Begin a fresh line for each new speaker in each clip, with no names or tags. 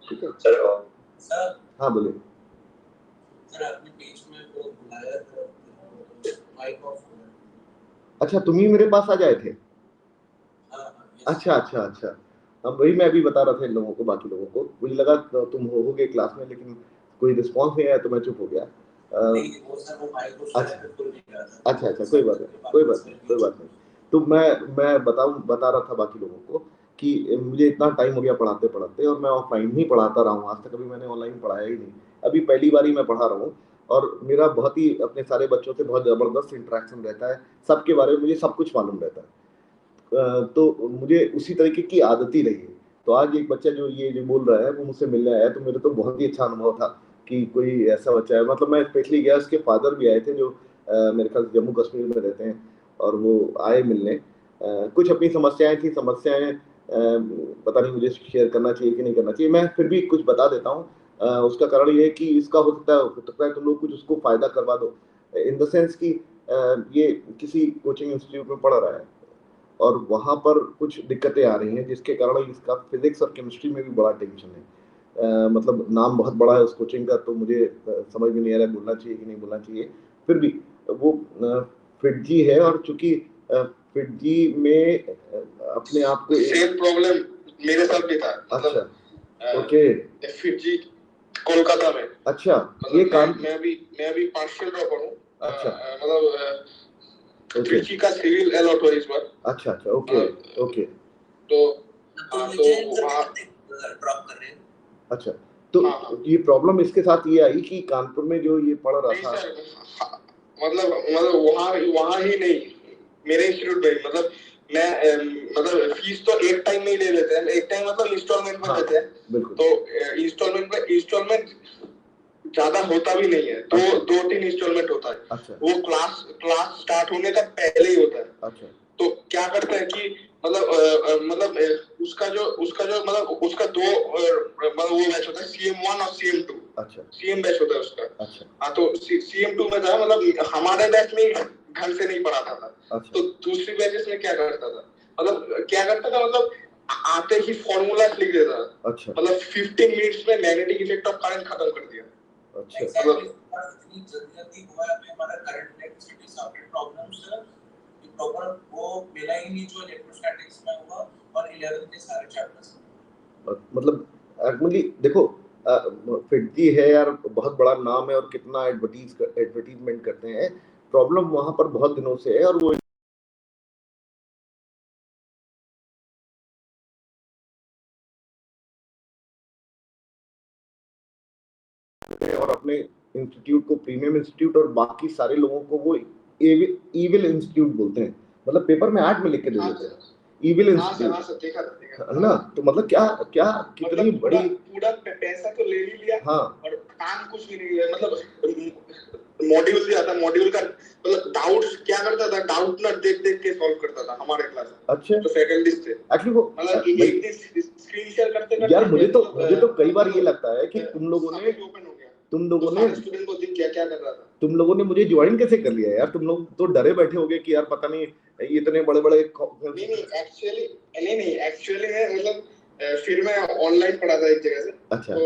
ठीक है
sir. Sir
हाँ बोलिए।
सर आपने बीच में वो बुलाया था, माइक ऑफ।
अच्छा तुम ही मेरे पास आ जाए थे। अच्छा अच्छा अच्छा, अब वही मैं अभी बता रहा था इन लोगों को, बाकी लोगों को मुझे लगा तुम होगे क्लास में, लेकिन कोई रिस्पॉन्स नहीं आया तो मैं चुप हो गया। अच्छा अच्छा, कोई बात नहीं, कोई बात नहीं, कोई बात नहीं। तो मैं बता रहा था बाकी लोगों को कि मुझे इतना टाइम हो गया पढ़ाते पढ़ाते, और मैं ऑफलाइन ही पढ़ाता रहा हूँ, आज तक कभी मैंने ऑनलाइन पढ़ाया ही नहीं। अभी पहली बार ही मैं पढ़ा रहा हूँ, और मेरा बहुत ही अपने सारे बच्चों से बहुत जबरदस्त इंटरेक्शन रहता है, सबके बारे में मुझे सब कुछ मालूम रहता है। तो मुझे उसी तरीके की आदत ही रही है। तो आज एक बच्चा जो बोल रहा है वो मुझसे मिलने आया, तो मेरे तो बहुत ही अच्छा अनुभव था कि कोई ऐसा बच्चा है। मतलब मैं स्पेशली गया, उसके फादर भी आए थे जो मेरे ख्याल जम्मू कश्मीर में रहते हैं, और वो आए मिलने। कुछ अपनी समस्याएं पता नहीं मुझे शेयर करना चाहिए कि नहीं करना चाहिए, मैं फिर भी कुछ बता देता हूँ। उसका कारण ये है कि इसका हो सकता है तुम लोग कुछ उसको फायदा करवा दो, इन द सेंस कि ये किसी कोचिंग इंस्टीट्यूट में पढ़ रहा है, और वहां पर कुछ दिक्कतें आ रही हैं जिसके कारण इसका फिजिक्स और केमिस्ट्री में भी बड़ा टेंशन है। मतलब नाम बहुत बड़ा है उस कोचिंग का, तो मुझे समझ में नहीं आ रहा है बोलना चाहिए कि नहीं बोलना चाहिए। फिर भी वो फिटजी है, और चूंकि फिटजी में अपने आप को
सेम प्रॉब्लम मेरे साथ भी था।
अच्छा ओके,
फिटजी कोलकाता में।
अच्छा
ये काम मैं अभी पार्शियल ड्रॉप हूँ।
अच्छा
मतलब ट्रिची का सिविल अलॉट हुआ इस बार।
अच्छा अच्छा ओके ओके,
तो ड्रॉप
कर रहे हैं।
अच्छा तो ये प्रॉब्लम इसके साथ ये आई कि कानपुर में जो ये पढ़ रहा था,
मतलब वहाँ ही नहीं, मेरे इंस्टीट्यूट में, मतलब मैं मतलब फीस तो एक टाइम में ही ले लेते हैं, एक टाइम मतलब इंस्टॉलमेंट में लेते हैं। तो इंस्टॉलमेंट ज्यादा होता भी नहीं है, दो तीन इंस्टॉलमेंट होता है।
अच्छा।
वो क्लास स्टार्ट होने का पहले ही होता है।
अच्छा।
तो क्या करते हैं कि मतलब उसका जो मतलब उसका दो मतलब वो बैच होता है, CM1 और CM2।
अच्छा।
CM बैच होता है उसका।
अच्छा।
हाँ, तो CM2 में था, मतलब हमारे बैच में ढंग से नहीं पढ़ाता था।
अच्छा।
तो दूसरी बैचेस में क्या करता था, मतलब आते ही फॉर्मूलास लिख देता था।
अच्छा।
मतलब 15 मिनट्स में मैग्नेटिक इफेक्ट ऑफ करंट खत्म कर दिया।
अच्छा।
इतनी जल्दी हुआ है हमारा current electricity circuit problems proper वो मिला ही नहीं जो इलेक्ट्रोस्टैटिक्स में हुआ, और 11 के सारे चैप्टर्स।
मतलब एक्चुअली देखो, फिटजी है यार, बहुत बड़ा नाम है, और कितना एडवर्टीजमेंट करते हैं। प्रॉब्लम वहां पर बहुत दिनों से है, और वो और अपने इंस्टीट्यूट को प्रीमियम इंस्टीट्यूट और बाकी सारे लोगों को वो इविल इंस्टीट्यूट बोलते हैं। मतलब पेपर में 8 में लिख के दे देते हैं इविल इंस्टीट्यूट, है ना। तो मतलब क्या कितनी
मतलब
बड़ी
पूरा पैसा तो ले ही लिया।
हाँ,
और काम कुछ भी नहीं है। मतलब मॉड्यूल दिया था, मॉड्यूल का मतलब डाउट्स क्या करता था, डाउट नोट देख के सॉल्व करता था हमारे क्लास में।
अच्छा,
तो फैकल्टीज थे
एक्चुअली वो
मतलब एक दिन स्क्रीन शेयर करते
यार मुझे तो कई बार ये लगता है कि तुम लोगों ने
स्टूडेंट को दिख गया क्या कर रहा था।
तुम लोगों ने मुझे ज्वाइन कैसे कर लिया यार? तुम लोग तो डरे बैठे होगे कि यार पता नहीं इतने बड़े बड़े
नहीं एक्चुअली मैं मतलब फिर मैं ऑनलाइन पढ़ा था एक जगह से।
अच्छा।
तो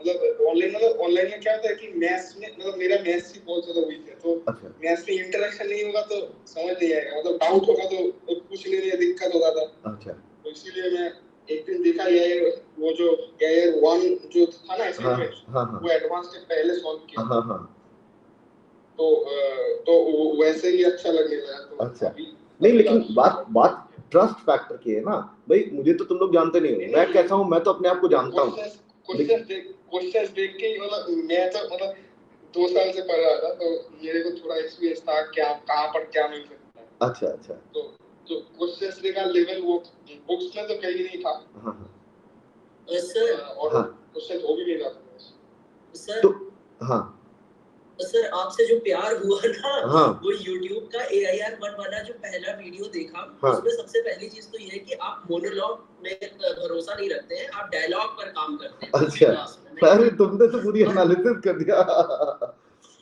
मतलब ऑनलाइन में क्या होता है कि मैथ्स में मतलब मेरा मैथ्स ही बहुत ज्यादा वीक है। तो
अच्छा।
मैथ्स में इंटरेक्शन नहीं होगा तो समझ नहीं आएगा, मतलब डाउट होगा तो पूछने में दिक्कत होता था।
अच्छा।
तो इसीलिए मैं एक दिन देखा वो जो एयर 1 जो था ना असाइनमेंट, वो एडवांस के पहले सॉल्व किया।
हाँ।
तो वैसे ही अच्छा लगने लगा। तो
अच्छा नहीं, लेकिन बात ट्रस्ट फैक्टर की है ना भाई। मुझे तो तुम लोग जानते नहीं हो, मैं कैसा हूँ, मैं तो अपने आप को जानता हूँ।
क्वेश्चंस देख के मतलब मैं तो मतलब 2 साल से पढ़ रहा था, तो मेरे को थोड़ा एक्सपीरियंस था क्या कहाँ पर क्या मिल सकता है।
अच्छा।
तो जो क्वेश्चंस का लेवल वो बुक्स में तो कहीं नहीं था।
हाँ।
सर और क्वेश्चन हो भी नहीं रहा था
सर। तो हाँ
सर, आपसे जो प्यार हुआ ना,
हाँ,
वो YouTube का AIR 1 वाला जो पहला वीडियो देखा,
हाँ,
उसमें सबसे पहली चीज तो ये है कि आप मोनोलॉग में भरोसा नहीं रखते हैं, आप डायलॉग पर काम करते हैं।
अच्छा, अरे तुमने तो पूरी एनालिसिस कर दिया।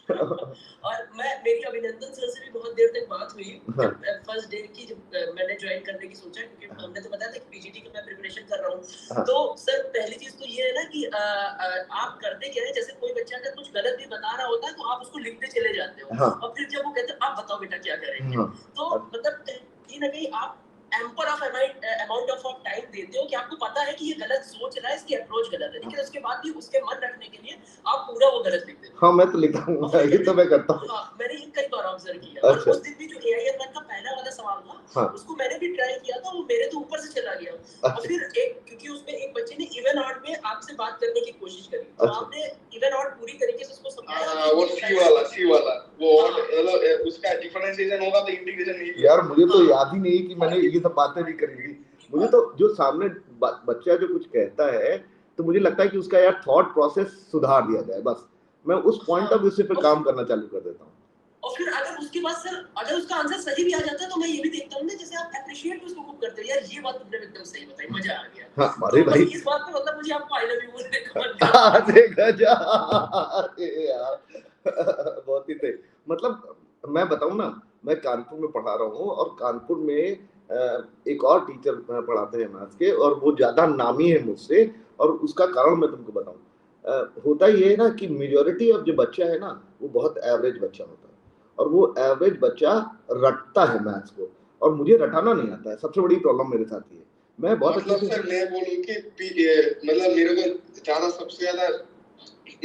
और मेरी अभिनंदन सर से भी बहुत देर तक बात हुई जब फर्स्ट डे की, जब मैंने ज्वाइन करने की सोचा, क्योंकि हमने तो बताया था कि पीजीटी का मैं प्रिपरेशन कर रहा हूँ। तो सर पहली चीज तो ये है ना कि आप करते क्या है, जैसे कोई बच्चा अगर कुछ गलत भी बता रहा होता है तो आप उसको लिखते चले जाते हो, और फिर जब वो कहते हैं आप बताओ बेटा क्या करेंगे, तो मतलब कहीं ना कहीं आप emperor of amount of time देते हो कि आपको पता है कि ये गलत सोच रहा है, इसकी अप्रोच गलत है, लेकिन उसके बाद भी उसके मन रखने के लिए आप पूरा वो गलत लिख देते हो।
हाँ मैं तो लिखता हूँ, ये तो मैं करता हूँ।
हाँ, मैंने ये कई बार ऑब्जर्व किया। और उस दिन भी जो एआईएन का पहला वाला सवाल था, उसको मैंने भी ट्राई किया था, वो मेरे तो ऊपर से चला गया। और फिर क्योंकि उसमें एक बच्चे ने इवन ऑड में आपसे बात करने की कोशिश करी, तो आपने इवन ऑड पूरी तरीके से उसको समझाया।
वो सी वाला वो मतलब उसका डिफरेंशिएशन होगा तो इंटीग्रेशन नहीं।
यार मुझे तो याद ही नहीं कि मैंने ये सब बातें भी करी थी। मुझे तो जो सामने बच्चा जो कुछ कहता है तो मुझे लगता है कि उसका यार थॉट प्रोसेस सुधार दिया जाए, बस मैं उस पॉइंट ऑफ व्यू से फिर काम करना चालू कर देता हूँ।
और फिर अगर उसके बाद सर अगर उसका आंसर सही भी आ जाता है तो मैं ये भी देखता हूँ ना, जैसे आप अप्रिशिएट उसको खूब करते हो, यार ये बात तुमने एकदम सही बताई, मजा आ गया।
हाँ, अरे भाई
इस बात पे मतलब मुझे आपको आई लव यू बोलने का मन कर
देखा जा यार बहुत ही थे। मतलब मैं बताऊं ना, मैं कानपुर में पढ़ा रहा हूँ और कानपुर में एक और टीचर पढ़ाते हैं मैथ्स के, और वो ज्यादा नामी है मुझसे, और उसका कारण मैं तुमको बताऊं। होता ये है ना कि मेजॉरिटी ऑफ जो बच्चा है ना वो बहुत एवरेज बच्चा होता है, और वो एवरेज बच्चा रटता है मैथ्स को, और मुझे रटाना नहीं आता है। सबसे बड़ी प्रॉब्लम मेरे साथ ये, मैं बहुत
मतलब सर मैं बोलूं कि मतलब मेरे को ज्यादा सबसे ज्यादा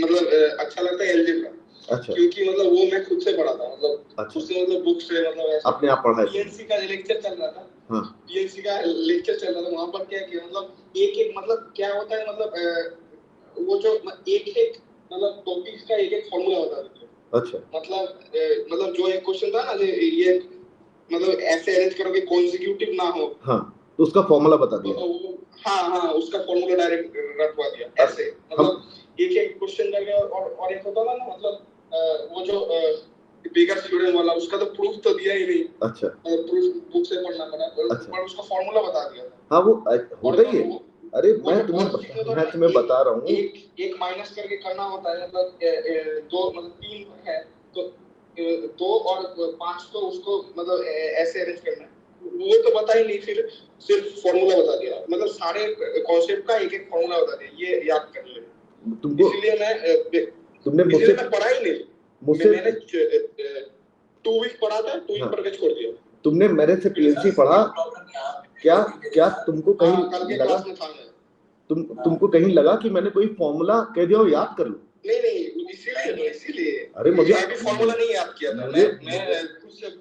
मतलब अच्छा लगता है एलजेब्रा।
अच्छा,
क्योंकि मतलब वो मैं खुद से पढ़ा था, मतलब
अच्छा,
उससे मतलब बुक से मतलब ऐसे
अपने आप पढ़ा है।
पीएनसी का लेक्चर चल रहा था। हाँ, पीएनसी का लेक्चर चल रहा था, वहां पर क्या किया मतलब एक मतलब क्या होता है मतलब वो जो एक मतलब टॉपिक का एक फार्मूला होता है। अच्छा, मतलब जो एक क्वेश्चन था ना, ये मतलब ऐसे अरेंज करो कि कॉन्सेक्यूटिव ना हो। हाँ, तो उसका फार्मूला बता दिया। हाँ उसका फार्मूला डायरेक्ट रटवा दिया ऐसे। मतलब एक क्वेश्चन करके और एक होता था ना, मतलब वो जो बिगर थ्योरम वाला, उसका तो प्रूफ तो दिया ही नहीं। अच्छा, प्रूफ बुक से पढ़ना पड़ा। अच्छा, पर उसका फार्मूला बता दिया। हाँ वो होता ही है। अरे मैं तुम्हें बता रहा हूँ, एक माइनस करके करना होता है, मतलब दो मतलब 3 है तो 2 और 5 तो उसको मतलब ऐसे अरेंज करना है, वो तो बता ही नहीं, फिर सिर्फ फार्मूला बता दिया। मतलब सारे कॉन्सेप्ट का एक फार्मूला बता दिया, ये याद कर ले तुमको। इसलिए मैं पढ़ा ही नहीं। मैंने 2 वीक पढ़ा था, 2 वीक पढ़ के छोड़ दिया। तुमने मेरे से पीएचडी पढ़ा क्या तुमको कहीं लगा तुमको कहीं लगा कि मैंने कोई फार्मूला कह दिया हो याद कर लो? नहीं इसीलिए अरे मुझे फार्मूला नहीं याद किया था।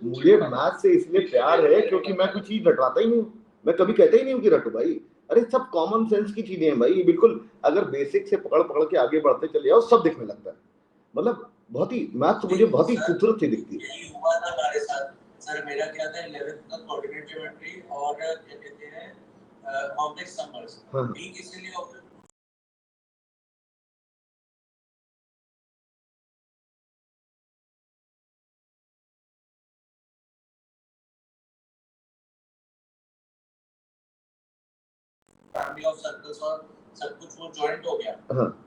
मुझे मैथ से इसलिए प्यार है क्योंकि मैं कोई चीज रटवाता ही नहीं हूँ। मैं कभी कहता ही नहीं हूँ कि रटो भाई। अरे सब कॉमन सेंस की चीजें हैं भाई, बिल्कुल अगर बेसिक से पकड़ के आगे बढ़ते चले जाओ सब दिखने लगता है। मतलब बहुत ही मैथ तो मुझे बहुत ही खूबसूरत सी दिखती है।
यही हुआ था हमारे साथ सर। मेरा क्या था 11th का कोऑर्डिनेट ज्योमेट्री और क्या कहते हैं कॉम्प्लेक्स नंबर्स, ठीक इसलिए फैमिली ऑफ सर्कल्स और सब कुछ वो जॉइंट हो गया।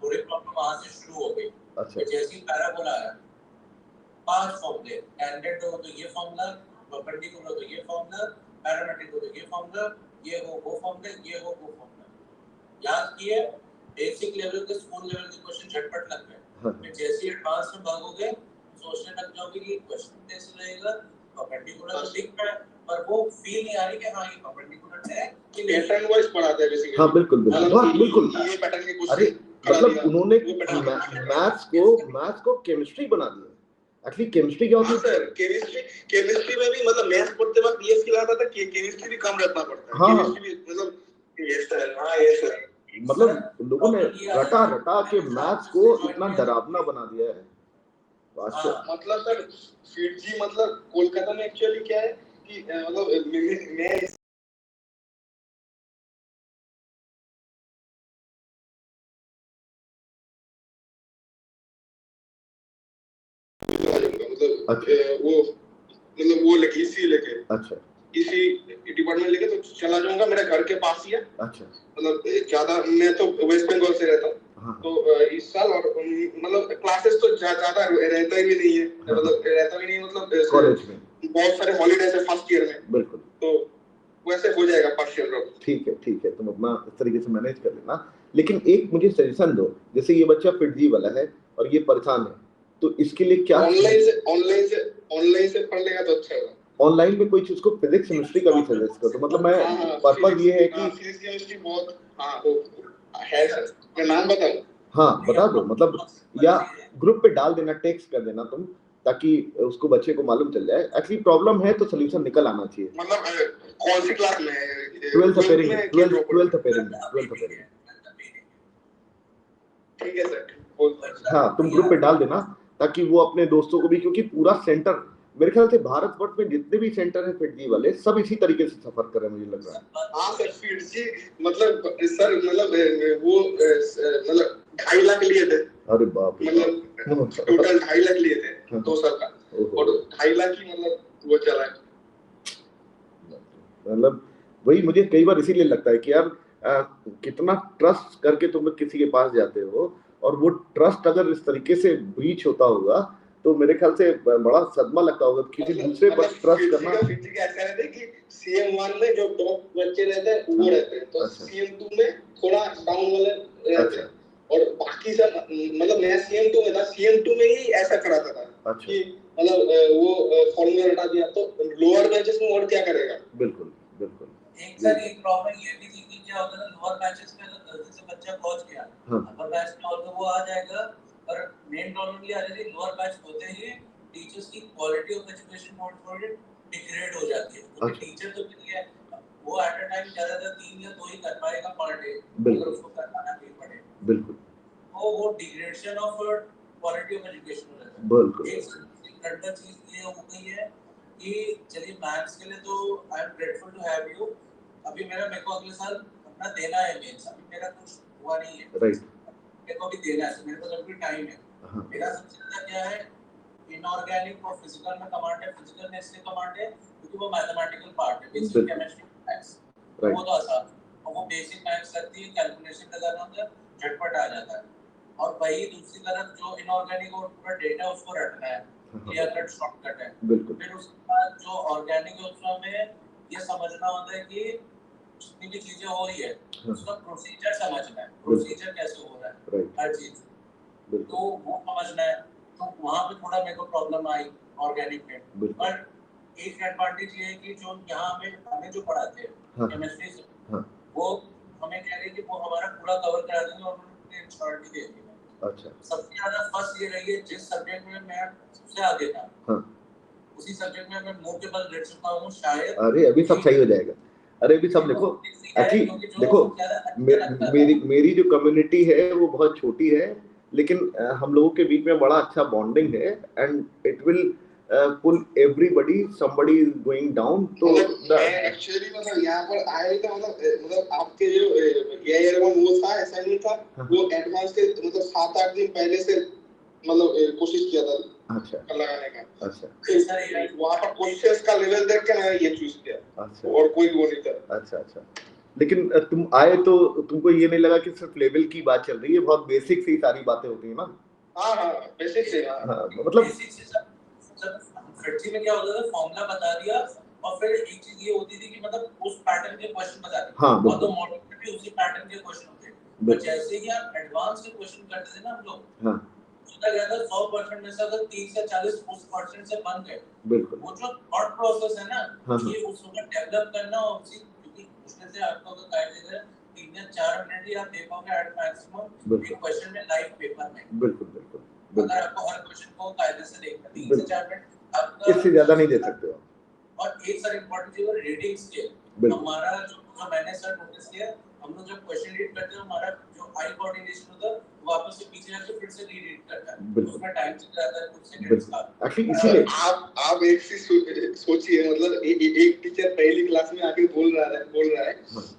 पूरे प्रॉब्लम वहां से शुरू हो गई। अच्छा, जैसे ही पैराबोला आया 5 फॉर्मूले, टेंजेंट हो तो ये फॉर्मूला, परपेंडिकुलर हो तो ये फॉर्मूला, पैरामेट्रिक हो तो ये फॉर्मूला, ये हो वो फॉर्मूला, ये हो वो फॉर्मूला। याद किए, बेसिक लेवल के स्कूल लेवल के क्वेश्चन झटपट लग गए। फिर जैसे एडवांस में भागोगे सोचने लग जाओगे कि क्वेश्चन कैसे रहेगा, परपेंडिकुलर तो दिख रहा है पर वो फील नहीं आ रही कि हाँ ये परपेंडिकुलर है कि पैटर्न वाइज पढ़ाते हैं बेसिकली।
हाँ बिल्कुल बिल्कुल
ये पैटर्न के क्वेश्चन।
अरे मतलब उन्होंने मैथ्स को केमिस्ट्री बना दिया। एक्चुअली केमिस्ट्री क्या होती है
सर? केमिस्ट्री में भी मतलब मैथ्स पढ़ते वक्त ये फील आता था कि केमिस्ट्री भी कम रखना पड़ता है। केमिस्ट्री भी मतलब ये सर
मतलब लोगों ने रटा के मैथ्स को इतना डरावना बना दिया है।
मतलब सर फिर जी मतलब कोलकाता में एक्चुअली क्या है कि मतलब मैं मतलब वो लेके इसी लेके अच्छा इसी डिपार्टमेंट लेके तो चला जाऊंगा, मेरे घर के पास ही है। अच्छा, मतलब ज्यादा मैं तो वेस्ट बंगाल से रहता हूँ। हाँ। तो इस साल और मतलब क्लासेस तो ज्यादा रहता ही नहीं है, मतलब रहता भी नहीं, मतलब
कॉलेज में
बहुत सारे हॉलीडेज है फर्स्ट ईयर में,
बिल्कुल, तो
वैसे हो जाएगा पार्शियल ड्रॉप।
ठीक है, तुम अपना इस तरीके से मैनेज कर लेना। लेकिन एक मुझे सजेशन दो, जैसे ये बच्चा फिटजी वाला है और ये परेशान है, तो इसके लिए क्या
ऑनलाइन से पढ़ लेगा तो अच्छा होगा।
ऑनलाइन में कोई चीज को फिजिक्स केमिस्ट्री का भी सजेस्ट कर दो, मतलब मैं पर्पस ये है कि
फिजिक्स केमिस्ट्री बहुत है सर, मैं नाम बताऊं?
हाँ बता दो, मतलब या ग्रुप पे डाल देना, टेक्स्ट कर देना तुम, ताकि उसको बच्चे को मालूम चल जाए। एक्चुअली प्रॉब्लम है तो सोल्यूशन निकल आना चाहिए।
मतलब कौन सी क्लास में है?
12th appearing, 12th appearing.
ठीक है सर,
हाँ तुम ग्रुप पे डाल देना ताकि वो अपने दोस्तों को भी, क्योंकि पूरा सेंटर मेरे ख्याल से भारतवर्ष में जितने भी सेंटर है फिटजी वाले सब इसी तरीके से सफर कर रहे हैं, मुझे लग रहा है।
हाँ सर फिटजी मतलब सर मतलब वो मतलब 2.5 लाख लिए थे।
अरे बाप रे,
मतलब टोटल 2.5 लाख लिए थे 2 साल का, और 2.5 लाख ही मतलब वो चला है।
मतलब वही मुझे कई बार इसीलिए लगता है कि यार कितना ट्रस्ट करके तुम किसी के पास जाते हो, और वो ट्रस्ट अगर इस तरीके से ब्रीच होता होगा तो मेरे ख्याल से बड़ा सदमा लगता होगा किसी दूसरे पर ट्रस्ट करना।
फिटजी का ऐसा रहता है कि CM1 में जो टॉप बच्चे रहते हैं वो रहते हैं, तो CM2 में थोड़ा डाउन वाले रहते हैं, और बाकी सब मतलब मैं CM2 में था, CM2 में ही ऐसा कराता था कि मतलब वो फॉर्मूला हटा दिया तो लोअर बैचेस में और क्या करेगा।
बिल्कुल बिल्कुल।
एक सर एक प्रॉब्लम ये भी थी कि क्या होता है ना, लोअर बैचेस में अगर गलती से बच्चा पहुंच गया, अपर बैच में और तो वो आ जाएगा, और मेन प्रॉब्लम ये आ रही थी लोअर बैच होते ही टीचर्स की क्वालिटी ऑफ एजुकेशन बहुत थोड़ी डिग्रेड हो जाती है, क्योंकि टीचर तो नहीं है वो एट अ टाइम ज्यादातर 3 या 2 ही कर पाएगा पर डे, अगर उसको करना भी पड़े। बिल्कुल, तो वो degradation of quality of education हो जाता है। बिल्कुल, एक घंटा चीज ये हो गई है कि चलिए मैथ्स के लिए तो I am grateful to have you, अभी मेरे को अगले साल अपना देना है मेंस, अभी मेरा कुछ हुआ नहीं है, राइट, मेरे को भी देना है, मेरे पास अभी टाइम है। मेरा सबसे ज्यादा क्या है, इनऑर्गेनिक और फिजिकल में कमांड है, फिजिकल में इसलिए कमांड है क्योंकि वो मैथमेटिकल पार्ट है, बेसिक केमिस्ट्री मैथ्स, वो तो आसान, और वो बेसिक मैथ्स करती है, कैलकुलेशन लगाना होता है, झटपट आ जाता है। और वही दूसरी तरफ जो इनऑर्गेनिक और पूरा डेटा उसको रटना है, क्लियर कट शॉर्टकट है। फिर उसके बाद जो ऑर्गेनिक है उसमें ये समझना होता है कि जितनी भी चीजें हो रही है उसका प्रोसीजर समझना है, प्रोसीजर कैसे हो रहा है हर चीज, तो वो समझना है। तो वहाँ पे थोड़ा मेरे को प्रॉब्लम आई ऑर्गेनिक में, पर एक एडवांटेज ये है कि जो यहाँ हमें जो पढ़ाते हैं केमिस्ट्री से, वो हमें कह रहे हैं कि वो हमारा पूरा कवर करा देंगे और उन्होंने इंश्योरिटी दे दी है। अच्छा, सबसे ज्यादा फर्स्ट ये रही है जिस सब्जेक्ट में मैं सबसे आगे था, उसी सब्जेक्ट में मैं मुंह के बल रेट सकता हूँ शायद। अरे अभी सब सही हो जाएगा, अरे अभी सब देखो एक्चुअली देखो मेरी जो कम्युनिटी है वो बहुत छोटी है, लेकिन हम लोगों के बीच में बड़ा अच्छा बॉन्डिंग है, and it will pull everybody, somebody is going down. तो
एक्चुअली मतलब यहाँ पर आए तो मतलब आपके जो ईयर वन वो था ऐसा नहीं था, वो एडवांस के मतलब 7-8 दिन पहले से मतलब कोशिश किया था। अच्छा, लगाने का। अच्छा, वहाँ पर क्वेश्चंस का लेवल देख के मैं ये चूज किया। अच्छा, और कोई वो नहीं था। अच्छा, लेकिन तुम आए तो तुमको ये नहीं लगा कि सिर्फ लेवल की बात चल रही है, बहुत बेसिक से ही सारी बातें होती है ना? हाँ बेसिक से। मतलब बेसिक से सब फ्रेंडशिप में क्या होता था, फॉर्मूला बता दिया और फिर एक चीज ये होती थी कि मतलब उस पैटर्न के क्वेश्चन बता दिए। हाँ, और तो मॉडल में भी उसी पैटर्न के क्वेश्चन होते हैं, पर जैसे ही आप एडवांस के क्वेश्चन करते थे ना हम लोग, हाँ, सोचा गया था 100% में से अगर 30 या 40% से बन गए, बिल्कुल, वो जो थॉट प्रोसेस है ना, ये उसको डेवलप करना, और उसी क्योंकि उसमें से आपको अगर गाइड दे 3 या 4 मिनट ही आप दे पाओगे एट मैक्सिमम एक क्वेश्चन में लाइव पेपर में। बिल्कुल, अगर आपको हर क्वेश्चन को कायदे से देखना 3 से 4 मिनट आपका, इससे ज्यादा नहीं दे सकते हो। और एक सर इंपॉर्टेंट चीज है रीडिंग स्किल। हमारा जो मैंने सर नोटिस किया, हम लोग जब क्वेश्चन रीड करते हैं हमारा जो आई कोऑर्डिनेशन होता है वापस से पीछे जाके फिर से रीड करता है, उसमें टाइम चल जाता है कुछ सेकंड्स का। एक्चुअली इसीलिए आप एक चीज सोचिए, मतलब एक टीचर पहली क्लास में आके बोल रहा है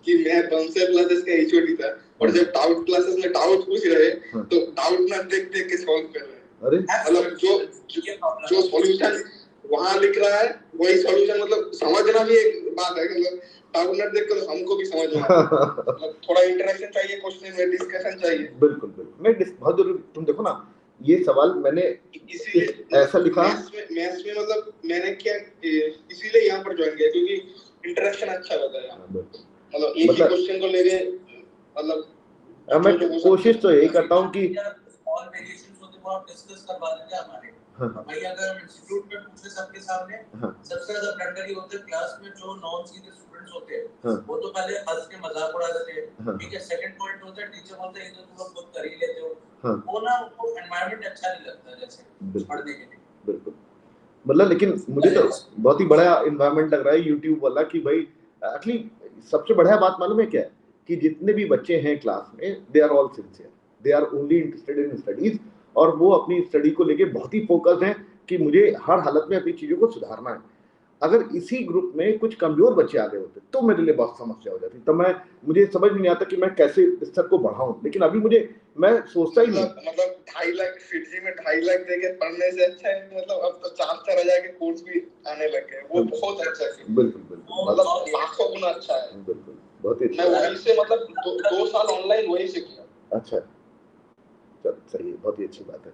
कि मैं 15 क्लासेस का एचओडी था, और जब डाउट क्लासेस में डाउट पूछ रहे तो डाउट ना देख के सॉल्व कर रहे हैं। अरे मतलब जो सॉल्यूशन वहां लिख रहा है वही सॉल्यूशन, मतलब समझना भी एक बात है, मतलब टाउनर देख कर हमको भी समझ में आता है, मतलब थोड़ा इंटरेक्शन चाहिए, क्वेश्चन में डिस्कशन चाहिए।
बिल्कुल बिल्कुल, मैं बहुत जरूरी, तुम देखो ना ये सवाल मैंने
इसीलिए
ऐसा लिखा,
मैथ्स में मतलब मैंने क्या इसीलिए यहाँ पर ज्वाइन किया क्योंकि इंटरेक्शन अच्छा होता है, मतलब एक ही क्वेश्चन को लेके मतलब
मैं कोशिश तो यही करता हूँ कि
ऑल वेरिएशंस होते हैं वो आप डिस्कस करवा देते हैं हमारे। भाई अगर इंस्टीट्यूट में पूछे सबके सामने, सबसे ज्यादा ब्लंडर ये होते हैं क्लास में जो नॉन सीनियर स्टूडेंट्स होते हैं, वो तो पहले हंस के मजाक उड़ा देते हैं, ठीक है। सेकंड पॉइंट होता है टीचर बोलते हैं ये तो तुम लोग खुद कर ही लेते हो, वो ना उनको एनवायरनमेंट अच्छा नहीं लगता जैसे पढ़ने के लिए। बिल्कुल,
मतलब लेकिन मुझे तो बहुत ही बड़ा एनवायरनमेंट लग रहा है यूट्यूब वाला कि भाई एक्चुअली सबसे बढ़िया बात मालूम है क्या है कि जितने भी बच्चे हैं क्लास में they are all sincere, they are only interested in studies, और वो अपनी स्टडी को लेके बहुत ही फोकस्ड हैं कि मुझे हर हालत में अपनी चीजों को सुधारना है। अगर इसी ग्रुप में कुछ कमजोर बच्चे आ गए होते तो मेरे लिए बहुत समस्या हो जाती, तो मुझे समझ नहीं आता कि मैं कैसे स्तर को बढ़ाऊं, लेकिन अभी मैं सोचता ही नहीं।
मतलब 2.5 लाख फिटजी में 2.5 लाख देके पढ़ने से अच्छा है, मतलब अब तो 4-4 हजार के कोर्स भी आने लग गए, वो बहुत अच्छा है।
बिल्कुल बिल्कुल,
मतलब लाखों गुना अच्छा है।
बिल्कुल, बहुत ही
मैं वहीं से मतलब 2 साल ऑनलाइन वहीं से किया।
अच्छा, चल सही है, बहुत ही अच्छी बात है।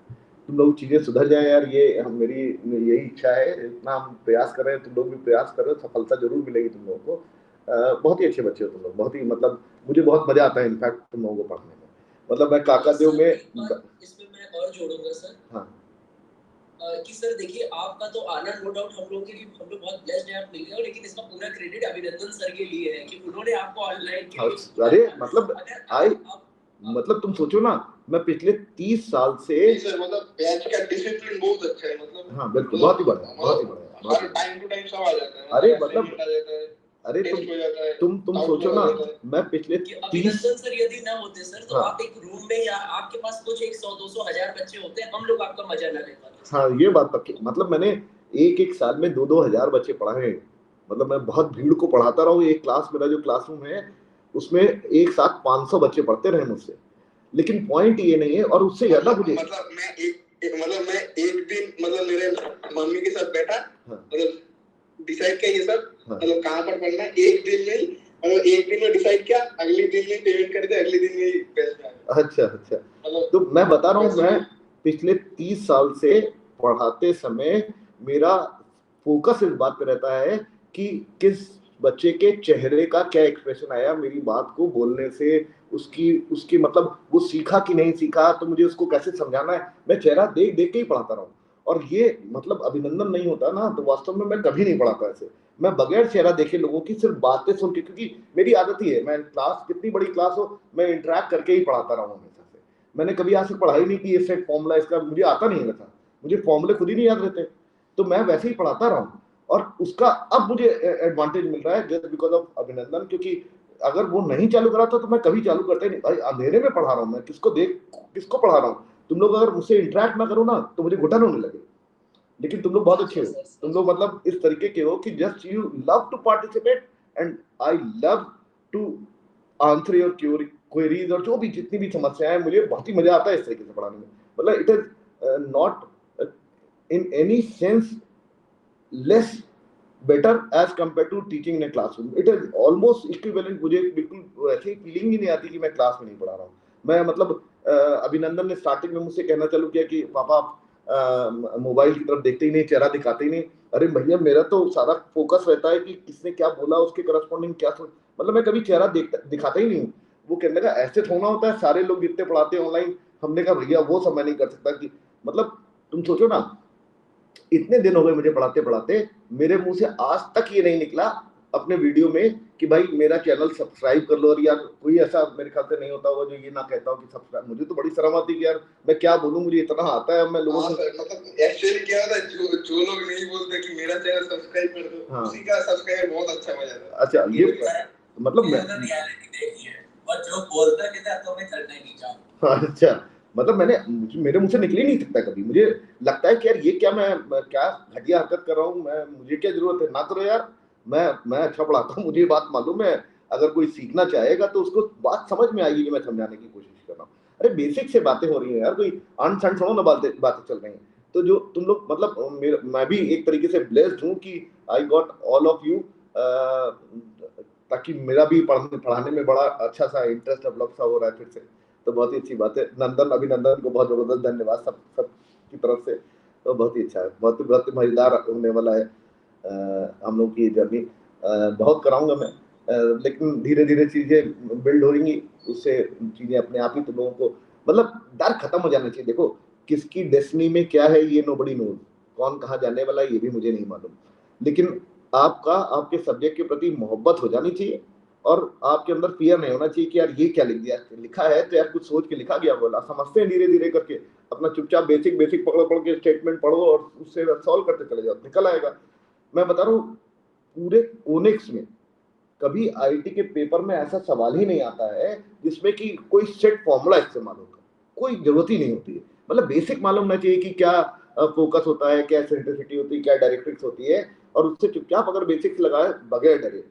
तुम लोग चीजें सुधर जाए यार, ये मेरी यही इच्छा है, इतना हम प्रयास कर रहे हैं, तुम लोग भी प्रयास कर रहे हो, सफलता जरूर मिलेगी तुम लोगों को। बहुत ही अच्छे बच्चे हो तुम लोग, बहुत ही मतलब मुझे बहुत मजा आता है इनफैक्ट तुम लोगों को पढ़ने में। मतलब मैं काकादेव में
इसमें मैं और जोड़ूंगा सर। हाँ कि सर देखिए आपका तो आना नो डाउट हम लोग के लिए, हम लोग बहुत ब्लेस्ड हैं आप मिल गए हो, लेकिन इसका पूरा क्रेडिट अभिनंदन सर के लिए है कि उन्होंने आपको ऑनलाइन के लिए।
अरे मतलब तुम सोचो ना, मैं पिछले 30 साल से
मतलब बैच का डिसिप्लिन बहुत अच्छा है, मतलब
हाँ बिल्कुल, बहुत ही बढ़िया, बहुत ही बढ़िया,
हर टाइम टू टाइम सब आ जाता है।
अरे मतलब अरे तुम सोचो ना, मैं पिछले 30
सर यदि ना होते सर तो आप एक रूम में या आपके पास कुछ 100-200 हजार बच्चे होते हैं, हम लोग आपका मजा ना ले पाते।
हाँ ये बात पक्की, मतलब मैंने एक साल में 2-2 हजार बच्चे पढ़ाए हैं, मतलब मैं बहुत भीड़ को पढ़ाता रहा हूँ। एक क्लास, मेरा जो क्लासरूम है उसमें एक साथ 500 बच्चे पढ़ते रहे मुझसे, लेकिन पॉइंट ये नहीं है, और उससे ज्यादा मुझे
मतलब मैं एक दिन मतलब मेरे मम्मी के साथ बैठा, मतलब डिसाइड किया ये सब, मतलब कहाँ पर पढ़ना है, एक दिन में मतलब एक दिन में डिसाइड किया, अगले दिन में पेमेंट कर दिया, अगले दिन में पैसे आ गए।
अच्छा, तो मैं बता रहा हूँ, मैं पिछले 30 साल से पढ़ाते समय मेरा फोकस इस बात पे रहता है कि किस बच्चे के चेहरे का क्या एक्सप्रेशन आया मेरी बात को बोलने से, उसकी मतलब वो सीखा कि नहीं सीखा, तो मुझे उसको कैसे समझाना है, मैं चेहरा देख देख के ही पढ़ाता रहा हूँ। और ये मतलब अभिनंदन नहीं होता ना तो वास्तव में मैं कभी नहीं पढ़ाता ऐसे, मैं बगैर चेहरा देखे लोगों की सिर्फ बातें सुन के, क्योंकि मेरी आदत ही है, मैं क्लास कितनी बड़ी क्लास हो मैं इंटरेक्ट करके ही पढ़ाता रहा हूँ हमेशा से। मैंने कभी आज तक पढ़ाई नहीं की ये सेट फॉर्मूला, इसका मुझे आता नहीं रहता, मुझे फॉर्मूले खुद ही नहीं याद रहते, तो मैं वैसे ही पढ़ाता रहा हूँ। और उसका अब मुझे एडवांटेज मिल रहा है जस्ट बिकॉज ऑफ अभिनंदन, क्योंकि अगर वो नहीं चालू करा था तो मैं कभी चालू करता ही नहीं। भाई अंधेरे में पढ़ा रहा हूँ मैं, किसको पढ़ा रहा हूँ, तुम लोग अगर मुझसे इंटरेक्ट ना करो ना तो मुझे घुटन होने लगे। लेकिन तुम लोग बहुत अच्छे हो, तुम लोग मतलब इस तरीके के हो कि just you love to participate and I love to answer your queries, और जो भी जितनी भी समस्याएं, मुझे बहुत ही मजा आता है इस तरीके से पढ़ाने में। मतलब it is not in any sense less better as compare to teaching in a classroom, it is almost equivalent. मुझे बिल्कुल ऐसी फीलिंग ही नहीं आती कि मैं क्लास में नहीं पढ़ा रहा हूँ। मैं मतलब अभिनंदन ने स्टार्टिंग में मुझसे कहना चालू किया कि पापा आप मोबाइल की तरफ देखते ही नहीं, चेहरा दिखाते ही नहीं। अरे भैया मेरा तो सारा फोकस रहता है कि किसने क्या बोला, उसके करस्पॉन्डिंग क्या मतलब मैं कभी चेहरा दिखाता ही नहीं हूँ। वो कहने लगा ऐसे थोड़ा होता है, सारे लोग जितने पढ़ाते हैं ऑनलाइन। हमने कहा भैया वो सब मैं नहीं कर सकता, कि मतलब तुम सोचो ना, इतने दिन हो गए मुझे पढ़ाते पढ़ाते, मेरे मुंह से आज तक ये नहीं निकला अपने वीडियो में कि भाई मेरा चैनल सब्सक्राइब कर लो। और यार कोई ऐसा मेरे ख्याल से नहीं होता होगा जो ये ना कहता हो कि सब्सक्राइब। मुझे तो बड़ी शर्म आती कि यार मैं क्या बोलूं, मुझे इतना आता है, मैं लोगों से
मतलब एक्चुअली क्या होता है, जो लोग नहीं बोलते कि मेरा चैनल सब्सक्राइब कर दो, उसी का सब्सक्राइब बहुत अच्छा मजा आता है।
अच्छा ये मतलब मैं
रियलिटी देखी है, और जो बोलता है तो मैं करना ही नहीं चाहता।
अच्छा मतलब मेरे मुंह से निकल ही नहीं सकता कभी। मुझे लगता है कि यार ये क्या मैं क्या घटिया हरकत कर रहा हूँ, मैं मुझे क्या जरूरत है, ना करो यार। मैं अच्छा पढ़ाता हूँ, मुझे ये बात मालूम है। अगर कोई सीखना चाहेगा तो उसको बात समझ में आएगी कि मैं समझाने की कोशिश कर रहा हूँ। अरे बेसिक से बातें हो रही है यार, कोई अनसन थोड़ा ना बातें चल रही है। तो जो तुम लोग मतलब मैं भी एक तरीके से ब्लेस्ड हूँ कि I got all of you, ताकि मेरा भी पढ़ाने में बड़ा अच्छा सा इंटरेस्ट डेवलप सा हो रहा है फिर से, तो बहुत ही अच्छी बात है। नंदन अभिनंदन को बहुत जबरदस्त धन्यवाद सब सब की तरफ से, तो बहुत ही अच्छा है, बहुत बहुत मजेदार होने वाला है हम लोग की जर्नी। बहुत कराऊंगा मैं, लेकिन धीरे धीरे चीजें बिल्ड हो रही, उससे चीजें अपने आप ही तुम लोगों को मतलब डर खत्म हो जाना चाहिए। देखो किसकी डेस्टिनी में क्या है ये नोबडी नोज, कौन कहाँ जाने वाला है ये भी मुझे नहीं मालूम, लेकिन आपका आपके सब्जेक्ट के प्रति मोहब्बत हो जानी चाहिए और आपके अंदर फियर नहीं होना चाहिए कि यार ये क्या लिख दिया, लिखा है तो यार कुछ सोच के लिखा गया, बोला समझते हैं धीरे धीरे करके, अपना चुपचाप बेसिक बेसिक पढ़ के स्टेटमेंट पढ़ो और उससे सॉल्व करते चले जाओ, निकल आएगा। मैं बता रहा हूँ पूरे ओनिक्स में कभी आईटी के पेपर में ऐसा सवाल ही नहीं आता है जिसमें कि कोई सेट फॉर्मूला इस्तेमाल होता, कोई जरूरत ही नहीं होती है। मतलब बेसिक मालूम होना चाहिए कि क्या फोकस होता है, क्या सेंट्रिसिटी होती है, क्या डायरेक्ट्रिक्स होती है, और उससे चुपचाप अगर बेसिक्स लगाए बगैर डरे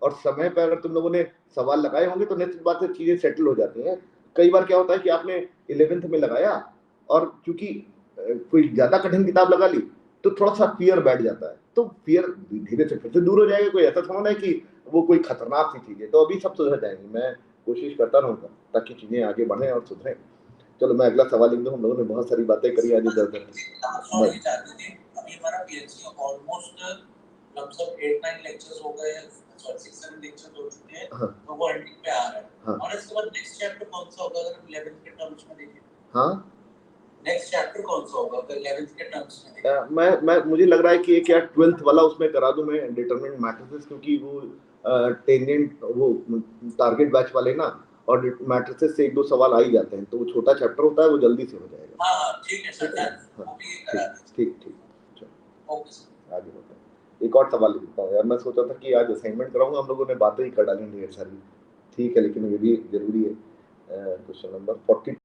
और समय पर अगर तुम लोगों ने सवाल लगाए होंगे तो निश्चित बात है चीजें सेटल हो जाती हैं। कई बार क्या होता है कि आपने 11th में लगाया और चूंकि कोई ज्यादा कठिन किताब लगा ली तो थोड़ा सा फियर बैठ जाता है, तो फियर धीरे से फिर से दूर हो जाएगा। कोई ऐसा थोड़ा ना है कि वो कोई खतरनाक सी चीज है, तो अभी सब सुधर जाएंगी, मैं कोशिश करता रहूंगा ताकि चीजें आगे बढ़े और सुधरे। चलो मैं अगला सवाल लिख दूं, हम लोगों ने बहुत सारी बातें करी आज इधर उधर।
अभी हमारा पीएचडी ऑलमोस्ट लगभग 8-9 लेक्चर्स हो गए, 6-7 लेक्चर्स हो चुके हैं, तो वो एंडिंग पे आ रहा है। और इसके बाद नेक्स्ट चैप्टर कौन सा होगा अगर 11th के टर्म्स में देखें? हाँ, नेक्स्ट चैप्टर कौन सा होगा अगर 11th के टर्म्स में देखें?
मैं मुझे लग रहा है कि एक या 12th वाला उसमें करा दूं मैं, डिटरमिनेंट मैट्रिसेस, क्योंकि वो टेंजेंट वो टारगेट बैच वाले ना, और मैट्रिसेस से 1-2 सवाल आ ही जाते हैं, तो वो छोटा चैप्टर होता है, वो जल्दी से हो जाएगा।
हां ठीक है सर,
ठीक चलो ओके सर, आगे बढ़ते हैं। एक और सवाल लिखता हूँ यार, मैं सोचा था कि आज असाइनमेंट कराऊंगा, हम लोगों ने बातें ही कर डाली ढेर सारी, ठीक है, लेकिन ये भी जरूरी है। Question number 42